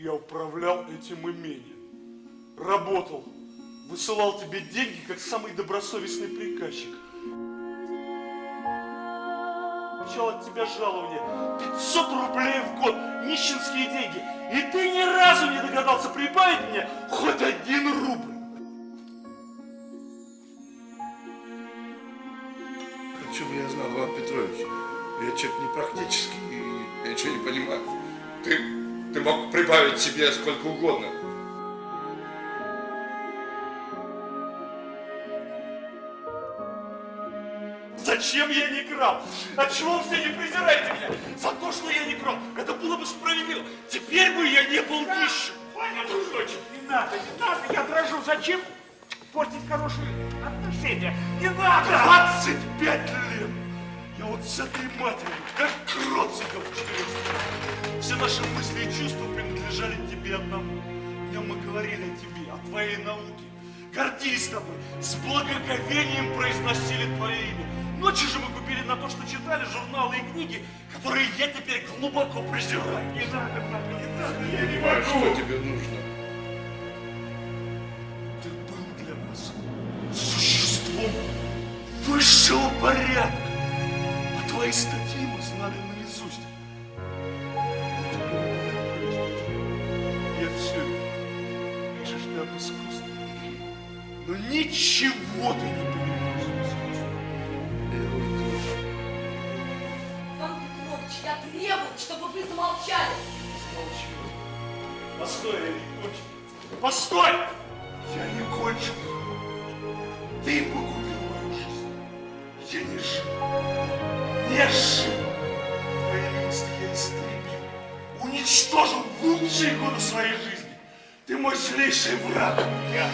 Я управлял этим имением. Работал. Высылал тебе деньги, как самый добросовестный приказчик. Получал от тебя жалование 500 рублей в год, нищенские деньги. И ты ни разу не догадался прибавить мне хоть 1 рубль. Причем я знал, Иван Петрович, я человек непрактический, я ничего не понимаю. Ты мог прибавить себе сколько угодно. Зачем я не крал? Отчего вы все не презираете меня? За то, что я не крал. Это было бы справедливо. Теперь бы я не был нищим. Не надо, я дрожу. Зачем портить хорошие отношения? Не надо! 25 лет! Я вот с этой матерью, как Кроциков в 400. Все наши мысли и чувства принадлежали тебе одному. Днем мы говорили о тебе, о твоей науке. Гордились тобой, с благоговением произносили твое имя. Ночи же мы купили на то, что читали журналы и книги, которые я теперь глубоко презираю. Не надо, папа, не надо, Я не понимаю, что тебе нужно. Ты был для нас существом высшего порядка, а твои статьи мы знали наизусть. Я все вижу. Пишешь ты об искусстве, но ничего ты не понимаешь в искусстве. Иван Петрович, я требую, чтобы вы замолчали. Молчи. Постой, я не кончил. Постой! Я не кончил. Ты погубил мою жизнь. Я не жил. Не жил. Твои милости я истребил. Уничтожил в лучшие годы своей жизни. Ты мой злейший враг. Я